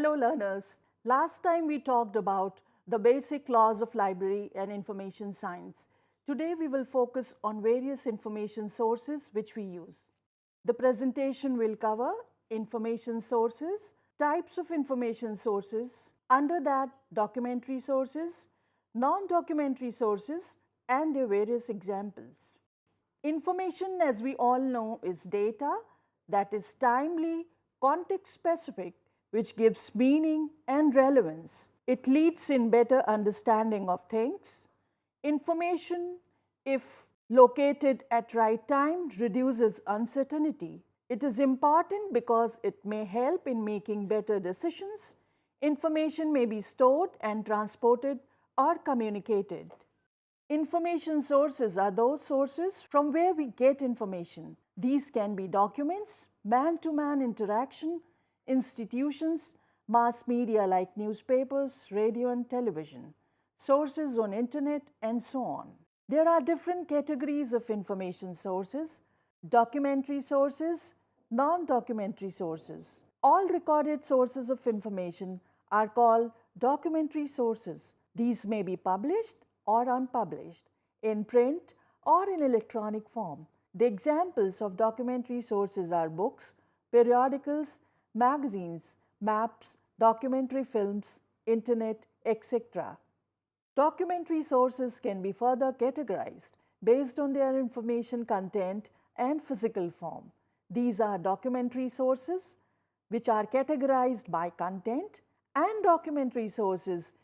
Hello learners, last time we talked about the basic laws of library and information science. Today we will focus on various information sources which we use. The presentation will cover information sources, types of information sources, under that documentary sources, non-documentary sources and their various examples. Information, as we all know, is data that is timely, context specific, which gives meaning and relevance. It leads in better understanding of things. Information, if located at right time, reduces uncertainty. It is important because it may help in making better decisions. Information may be stored and transported or communicated. Information sources are those sources from where we get information. These can be documents, man-to-man interaction, institutions, mass media like newspapers, radio and television, sources on internet and so on. There are different categories of information sources: documentary sources, non-documentary sources. All recorded sources of information are called documentary sources. These may be published or unpublished, in print or in electronic form. The examples of documentary sources are books, periodicals, magazines, maps, documentary films, internet, etc. Documentary sources can be further categorized based on their information content and physical form. These are documentary sources which are categorized by content, and documentary sources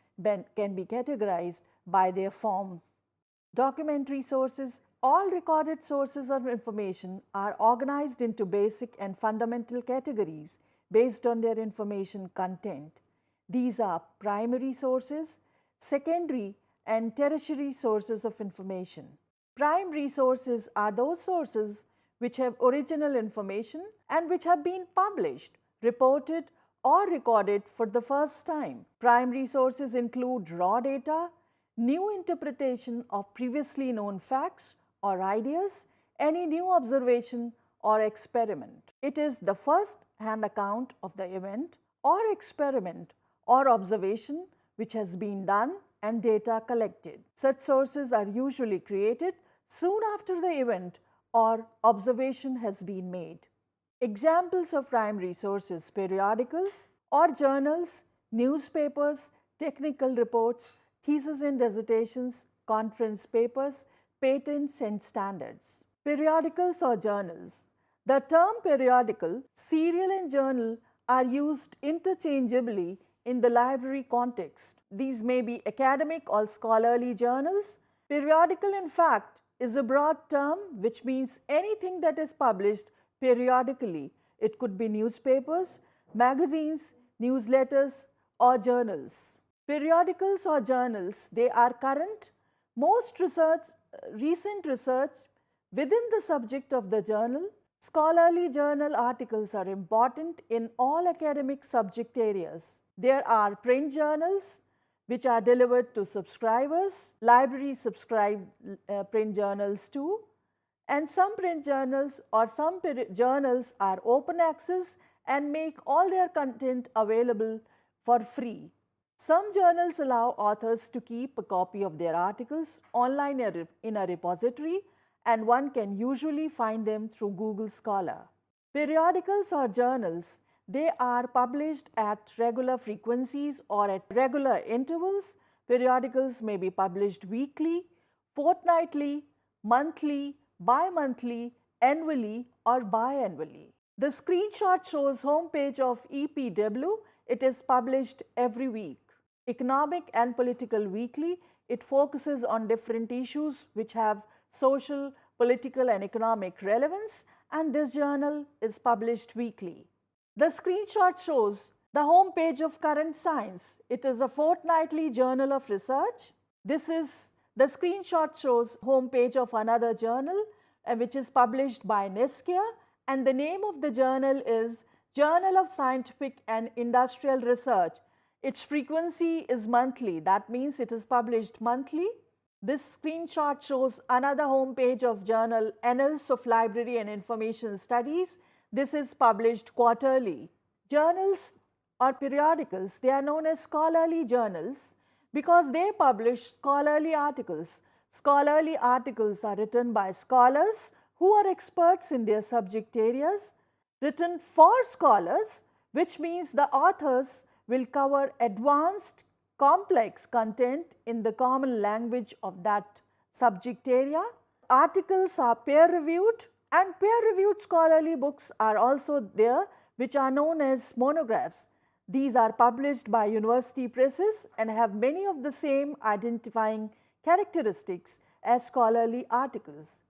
can be categorized by their form. Documentary sources, all recorded sources of information, are organized into basic and fundamental categories based on their information content. These are primary sources, secondary and tertiary sources of information. Primary sources are those sources which have original information and which have been published, reported or recorded for the first time. Primary sources include raw data, new interpretation of previously known facts or ideas, any new observation or experiment. It is the first-hand account of the event or experiment or observation which has been done and data collected. Such sources are usually created soon after the event or observation has been made. Examples of primary sources: periodicals or journals, newspapers, technical reports, theses and dissertations, conference papers, patents and standards. Periodicals or journals. The term periodical, serial and journal are used interchangeably in the library context. These may be academic or scholarly journals. Periodical, in fact, is a broad term which means anything that is published periodically. It could be newspapers, magazines, newsletters or journals. Periodicals or journals, they are current, recent research within the subject of the journal. Scholarly journal articles are important in all academic subject areas. There are print journals which are delivered to subscribers. Libraries subscribe print journals too. And some print journals or some journals are open access and make all their content available for free. Some journals allow authors to keep a copy of their articles online in a repository, and one can usually find them through Google Scholar. Periodicals or journals, they are published at regular frequencies or at regular intervals. Periodicals may be published weekly, fortnightly, monthly, bi-monthly, annually or biannually. The screenshot shows homepage of EPW. It is published every week. Economic and Political Weekly, it focuses on different issues which have social, political and economic relevance, and this journal is published weekly. The screenshot shows the homepage of Current Science. It is a fortnightly journal of research. The screenshot shows homepage of another journal which is published by Niskia, and the name of the journal is Journal of Scientific and Industrial Research. Its frequency is monthly, that means it is published monthly. This screenshot shows another homepage of journal Annals of Library and Information Studies. This is published quarterly. Journals or periodicals, they are known as scholarly journals because they publish scholarly articles. Scholarly articles are written by scholars who are experts in their subject areas, written for scholars, which means the authors will cover advanced, complex content in the common language of that subject area. Articles are peer reviewed, and peer reviewed scholarly books are also there, which are known as monographs. These are published by university presses and have many of the same identifying characteristics as scholarly articles.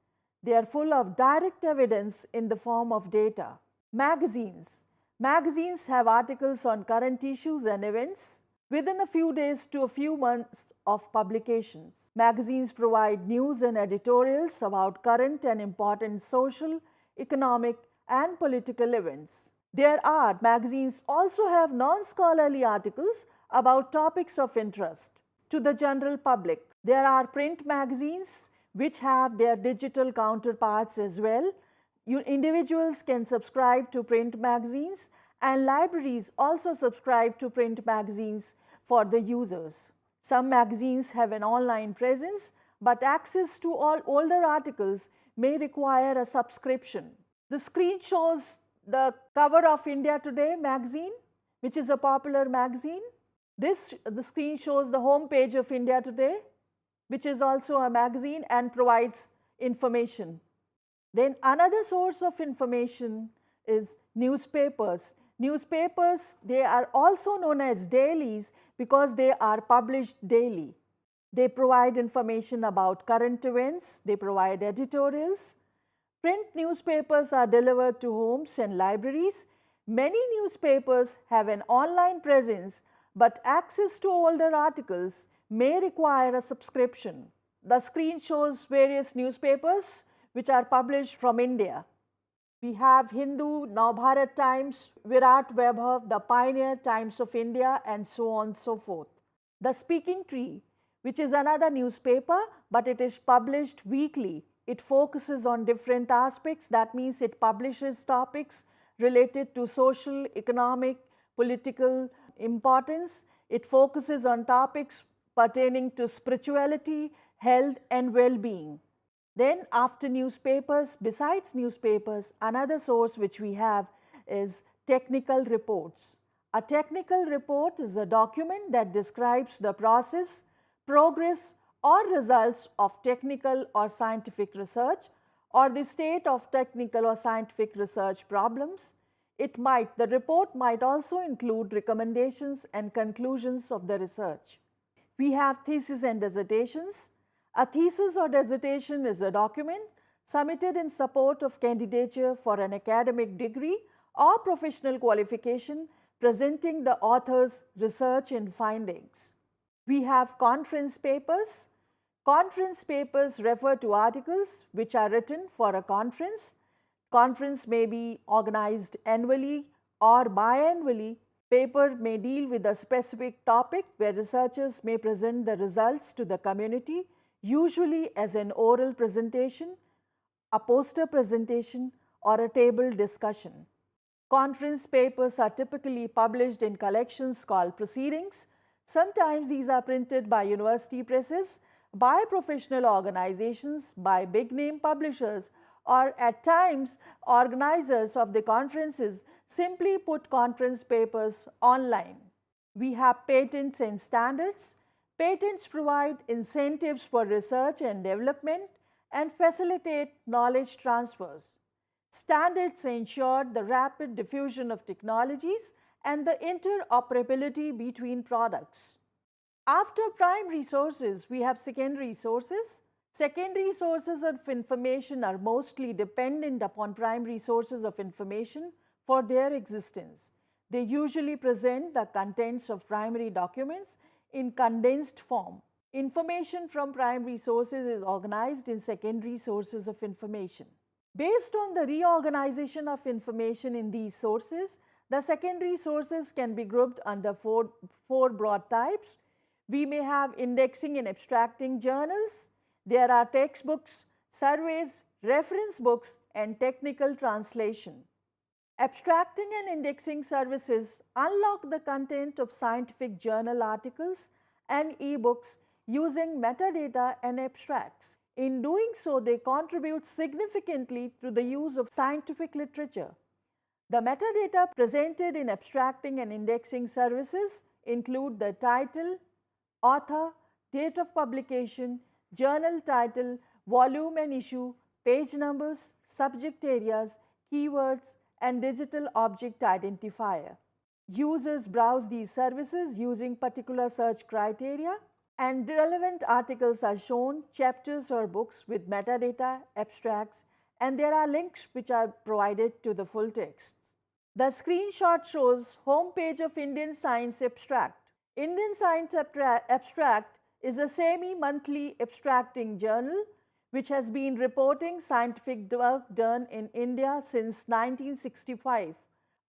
They are full of direct evidence in the form of data. Magazines. Magazines have articles on current issues and events within a few days to a few months of publications. Magazines provide news and editorials about current and important social, economic, and political events. Magazines also have non-scholarly articles about topics of interest to the general public. There are print magazines which have their digital counterparts as well. Individuals can subscribe to print magazines, and libraries also subscribe to print magazines for the users. Some magazines have an online presence, but access to all older articles may require a subscription. The screen shows the cover of India Today magazine, which is a popular magazine. The screen shows the home page of India Today, which is also a magazine and provides information. Then another source of information is newspapers. Newspapers, they are also known as dailies because they are published daily. They provide information about current events, they provide editorials. Print newspapers are delivered to homes and libraries. Many newspapers have an online presence, but access to older articles may require a subscription. The screen shows various newspapers which are published from India. We have Hindu, Navbharat Times, Virat Vaibhav, the Pioneer, Times of India, and so on and so forth. The Speaking Tree, which is another newspaper, but it is published weekly. It focuses on different aspects. That means it publishes topics related to social, economic, political importance. It focuses on topics pertaining to spirituality, health, and well-being. Then after newspapers, besides newspapers, another source which we have is technical reports. A technical report is a document that describes the process, progress, or results of technical or scientific research, or the state of technical or scientific research problems. The report might also include recommendations and conclusions of the research. We have theses and dissertations. A thesis or dissertation is a document submitted in support of candidature for an academic degree or professional qualification presenting the author's research and findings. We have conference papers. Conference papers refer to articles which are written for a conference. Conference may be organized annually or biannually. Paper may deal with a specific topic where researchers may present the results to the community, usually as an oral presentation, a poster presentation, or a table discussion. Conference papers are typically published in collections called proceedings. Sometimes these are printed by university presses, by professional organizations, by big-name publishers, or at times organizers of the conferences simply put conference papers online. We have patents and standards. Patents provide incentives for research and development and facilitate knowledge transfers. Standards ensure the rapid diffusion of technologies and the interoperability between products. After primary sources, we have secondary sources. Secondary sources of information are mostly dependent upon primary sources of information for their existence. They usually present the contents of primary documents in condensed form. Information from primary sources is organized in secondary sources of information. Based on the reorganization of information in these sources, the secondary sources can be grouped under four broad types. We may have indexing and abstracting journals. There are textbooks, surveys, reference books, and technical translation. Abstracting and indexing services unlock the content of scientific journal articles and ebooks using metadata and abstracts. In doing so, they contribute significantly to the use of scientific literature. The metadata presented in abstracting and indexing services include the title, author, date of publication, journal title, volume and issue, page numbers, subject areas, keywords, and digital object identifier. Users browse these services using particular search criteria, and relevant articles are shown, chapters or books with metadata, abstracts, and there are links which are provided to the full texts. The screenshot shows homepage of Indian Science Abstract. Indian Science Abstract is a semi-monthly abstracting journal which has been reporting scientific work done in India since 1965.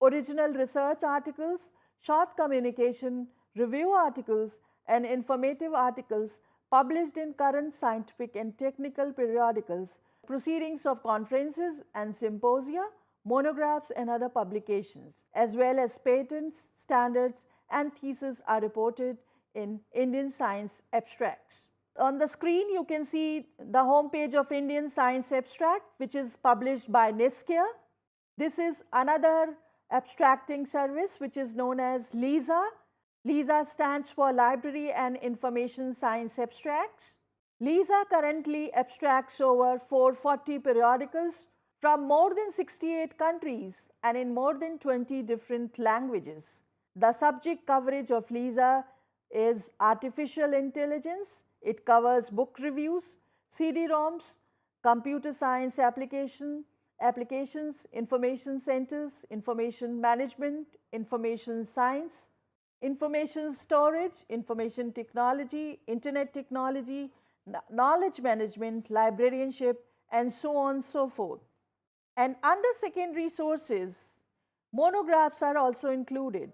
Original research articles, short communication, review articles, and informative articles published in current scientific and technical periodicals, proceedings of conferences and symposia, monographs and other publications, as well as patents, standards, and theses are reported in Indian Science Abstracts. On the screen, you can see the homepage of Indian Science Abstract, which is published by Niscare. This is another abstracting service which is known as LISA. LISA stands for Library and Information Science Abstracts. LISA currently abstracts over 440 periodicals from more than 68 countries and in more than 20 different languages. The subject coverage of LISA is artificial intelligence. It covers book reviews, CD-ROMs, computer science applications, information centers, information management, information science, information storage, information technology, internet technology, knowledge management, librarianship, and so on and so forth. And under secondary sources, monographs are also included.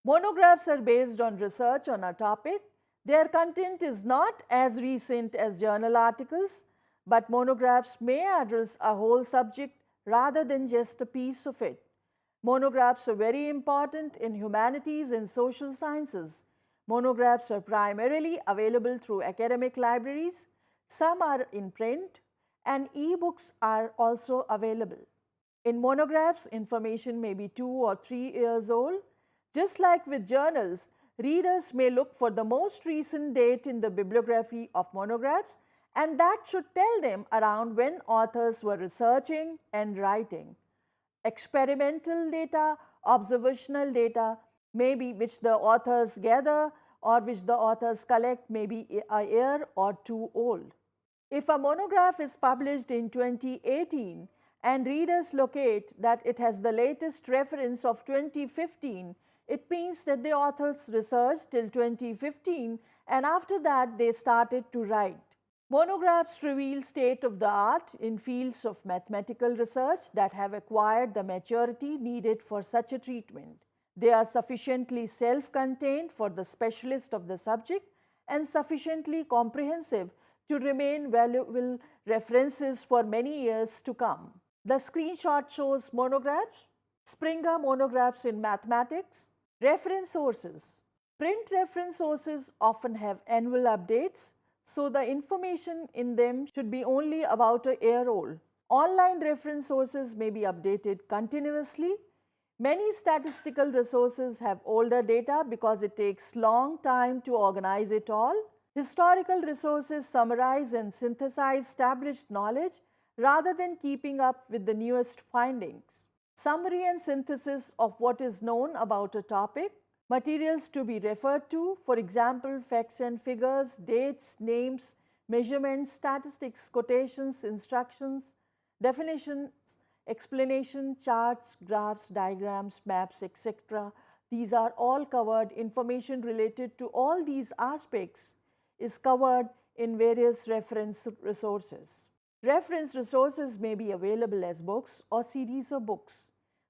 Monographs are based on research on a topic. Their content is not as recent as journal articles, but monographs may address a whole subject rather than just a piece of it. Monographs are very important in humanities and social sciences. Monographs are primarily available through academic libraries. Some are in print, and e-books are also available. In monographs, information may be 2 or 3 years old. Just like with journals, readers may look for the most recent date in the bibliography of monographs, and that should tell them around when authors were researching and writing. Experimental data, observational data, maybe which the authors gather or which the authors collect may be a year or 2 old. If a monograph is published in 2018 and readers locate that it has the latest reference of 2015, it means that the authors researched till 2015 and after that they started to write. Monographs reveal state of the art in fields of mathematical research that have acquired the maturity needed for such a treatment. They are sufficiently self-contained for the specialist of the subject and sufficiently comprehensive to remain valuable references for many years to come. The screenshot shows monographs, Springer monographs in mathematics, reference sources. Print reference sources often have annual updates, so the information in them should be only about a year old. Online reference sources may be updated continuously. Many statistical resources have older data because it takes long time to organize it all. Historical resources summarize and synthesize established knowledge rather than keeping up with the newest findings. Summary and synthesis of what is known about a topic, materials to be referred to, for example, facts and figures, dates, names, measurements, statistics, quotations, instructions, definitions, explanation, charts, graphs, diagrams, maps, etc. These are all covered. Information related to all these aspects is covered in various reference resources. Reference resources may be available as books or series of books.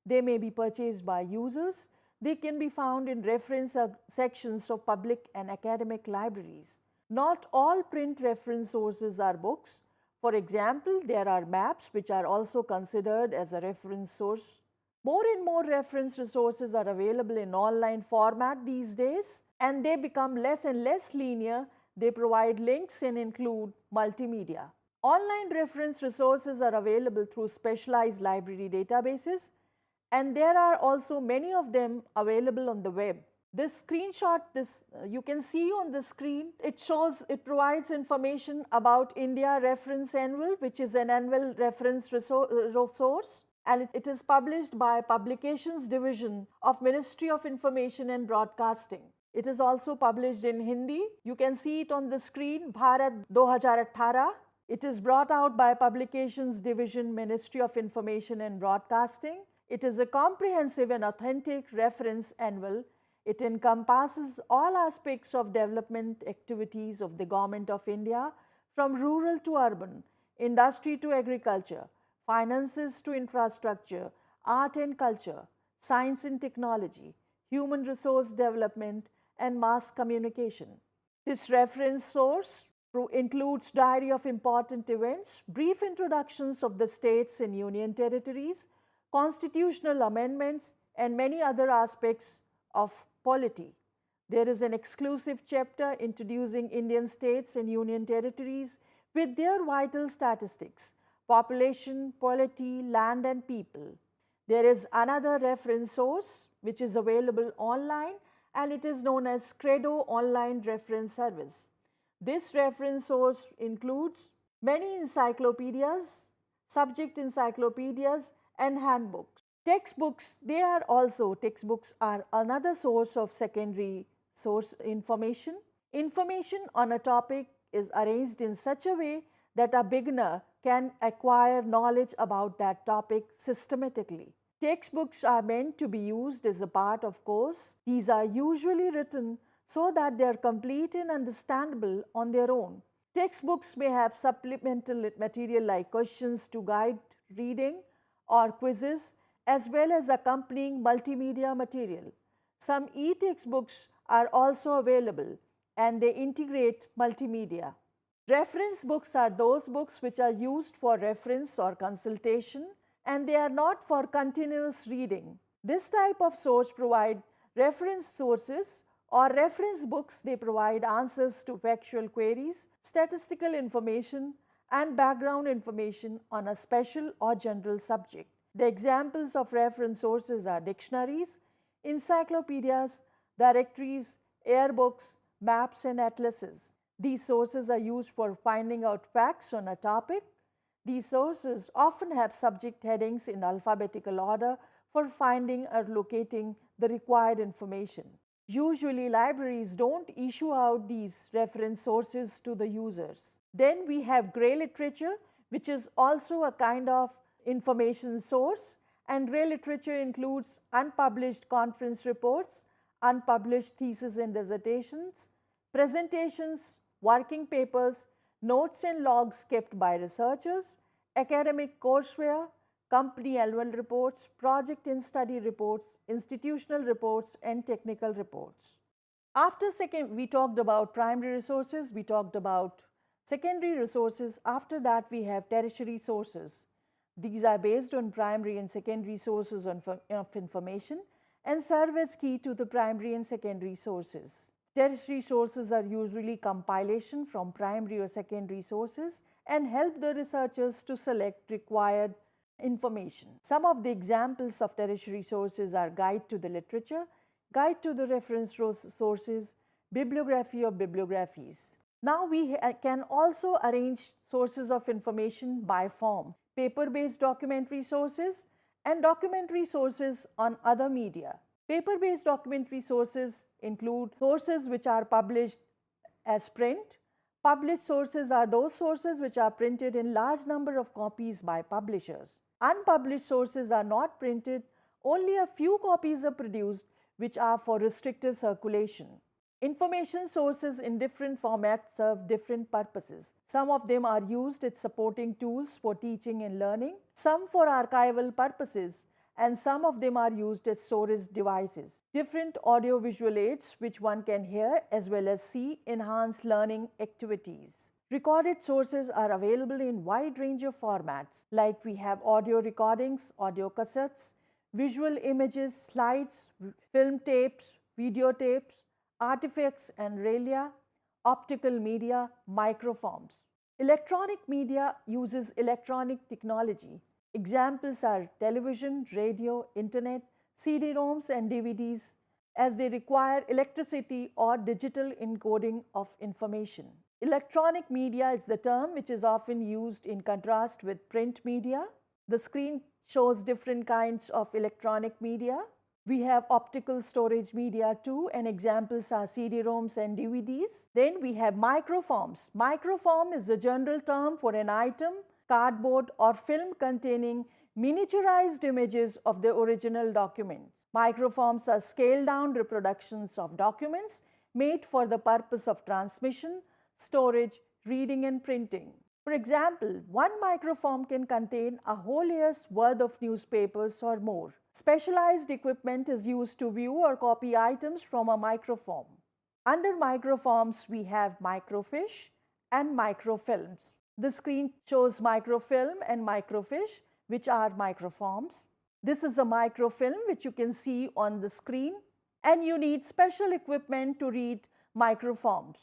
They may be purchased by users. They can be found in reference sections of public and academic libraries. Not all print reference sources are books. For example, there are maps which are also considered as a reference source. More and more reference resources are available in online format these days, and they become less and less linear. They provide links and include multimedia. Online reference resources are available through specialized library databases, and there are also many of them available on the web. This screenshot, you can see on the screen, it provides information about India Reference Annual, which is an annual reference resource, and it is published by Publications Division of Ministry of Information and Broadcasting. It is also published in Hindi. You can see it on the screen, Bharat 2018. It is brought out by Publications Division, Ministry of Information and Broadcasting. It is a comprehensive and authentic reference annual. It encompasses all aspects of development activities of the Government of India, from rural to urban, industry to agriculture, finances to infrastructure, art and culture, science and technology, human resource development, and mass communication. This reference source includes diary of important events, brief introductions of the states and union territories, constitutional amendments, and many other aspects of polity. There is an exclusive chapter introducing Indian states and union territories with their vital statistics, population, polity, land, and people. There is another reference source which is available online, and it is known as Credo Online Reference Service. This reference source includes many encyclopedias, subject encyclopedias, and handbooks. Textbooks are another source of secondary source information. Information on a topic is arranged in such a way that a beginner can acquire knowledge about that topic systematically. Textbooks are meant to be used as a part of course. These are usually written so that they are complete and understandable on their own. Textbooks may have supplemental material like questions to guide reading or quizzes, as well as accompanying multimedia material. Some e-textbooks are also available, and they integrate multimedia. Reference books are those books which are used for reference or consultation, and they are not for continuous reading. This type of source provide reference sources or reference books. They provide answers to factual queries, statistical information, and background information on a special or general subject. The examples of reference sources are dictionaries, encyclopedias, directories, yearbooks, maps, and atlases. These sources are used for finding out facts on a topic. These sources often have subject headings in alphabetical order for finding or locating the required information. Usually, libraries don't issue out these reference sources to the users. Then we have grey literature, which is also a kind of information source, and grey literature includes unpublished conference reports, unpublished theses and dissertations, presentations, working papers, notes and logs kept by researchers, academic courseware, company annual reports, project and study reports, institutional reports, and technical reports. We talked about primary resources, we talked about secondary resources. After that, we have tertiary sources. These are based on primary and secondary sources of information and serve as key to the primary and secondary sources. Tertiary sources are usually compilation from primary or secondary sources and help the researchers to select required information. Some of the examples of tertiary sources are guide to the literature, guide to the reference sources, bibliography of bibliographies. Now we can also arrange sources of information by form: paper-based documentary sources and documentary sources on other media. Paper-based documentary sources include sources which are published as print. Published sources are those sources which are printed in large number of copies by publishers. Unpublished sources are not printed, only a few copies are produced, which are for restricted circulation. Information sources in different formats serve different purposes. Some of them are used as supporting tools for teaching and learning, some for archival purposes, and some of them are used as storage devices. Different audio-visual aids which one can hear as well as see enhance learning activities. Recorded sources are available in wide range of formats, like we have audio recordings, audio cassettes, visual images, slides, film tapes, videotapes, artifacts and relia, optical media, microforms. Electronic media uses electronic technology. Examples are television, radio, internet, CD-ROMs and DVDs, as they require electricity or digital encoding of information. Electronic media is the term which is often used in contrast with print media. The screen shows different kinds of electronic media. We have optical storage media too, and examples are CD-ROMs and DVDs. Then we have microforms. Microform is the general term for an item, cardboard or film containing miniaturized images of the original documents. Microforms are scaled down reproductions of documents made for the purpose of transmission, storage, reading and printing. For example, one microform can contain a whole year's worth of newspapers or more. Specialized equipment is used to view or copy items from a microform. Under microforms, we have microfiche and microfilms. The screen shows microfilm and microfiche, which are microforms. This is a microfilm which you can see on the screen, and you need special equipment to read microforms.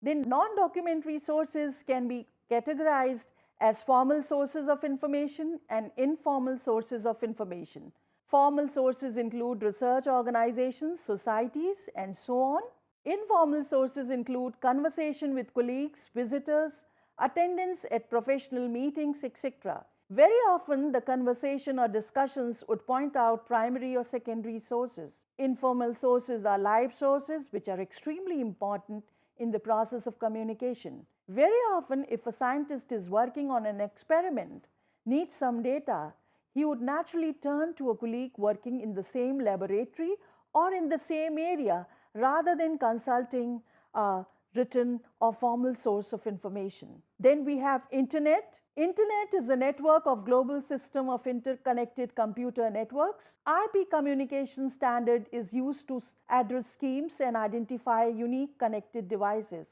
Then non-documentary sources can be categorized as formal sources of information and informal sources of information. Formal sources include research organizations, societies, and so on. Informal sources include conversation with colleagues, visitors, attendance at professional meetings, etc. Very often, the conversation or discussions would point out primary or secondary sources. Informal sources are live sources, which are extremely important in the process of communication. Very often, if a scientist is working on an experiment, needs some data, he would naturally turn to a colleague working in the same laboratory or in the same area rather than consulting a written or formal source of information. Then we have Internet. Internet is a network of global system of interconnected computer networks. IP communication standard is used to address schemes and identify unique connected devices.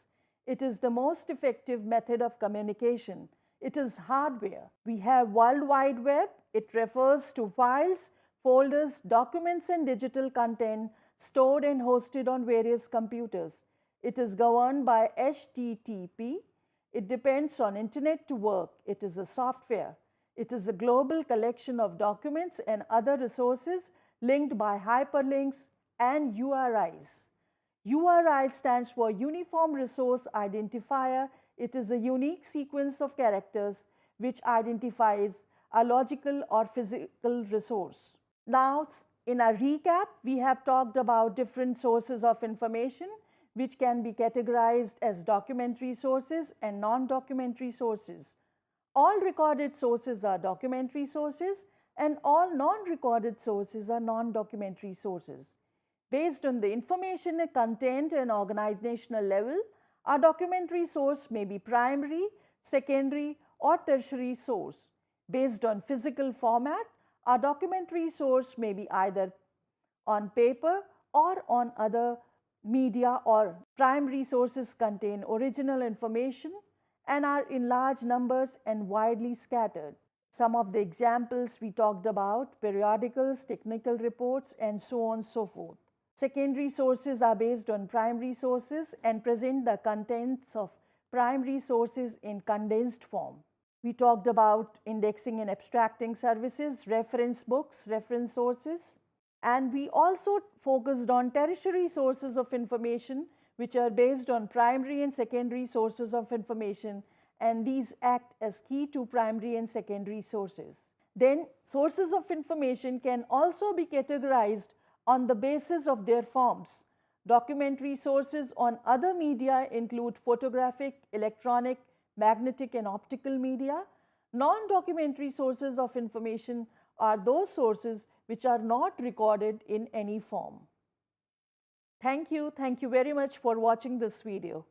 It is the most effective method of communication. It is hardware. We have World Wide Web. It refers to files, folders, documents and digital content stored and hosted on various computers. It is governed by HTTP. It depends on Internet to work. It is a software. It is a global collection of documents and other resources linked by hyperlinks and URIs. URI stands for Uniform Resource Identifier. It is a unique sequence of characters which identifies a logical or physical resource. Now, in a recap, we have talked about different sources of information which can be categorized as documentary sources and non-documentary sources. All recorded sources are documentary sources and all non-recorded sources are non-documentary sources. Based on the information content and organizational level, a documentary source may be primary, secondary or tertiary source. Based on physical format, a documentary source may be either on paper or on other media, or primary sources contain original information and are in large numbers and widely scattered. Some of the examples we talked about: periodicals, technical reports, and so on and so forth. Secondary sources are based on primary sources and present the contents of primary sources in condensed form. We talked about indexing and abstracting services, reference books, reference sources, and we also focused on tertiary sources of information which are based on primary and secondary sources of information, and these act as key to primary and secondary sources. Then sources of information can also be categorized on the basis of their forms. Documentary sources on other media include photographic, electronic, magnetic and optical media. Non-documentary sources of information are those sources which are not recorded in any form. Thank you very much for watching this video.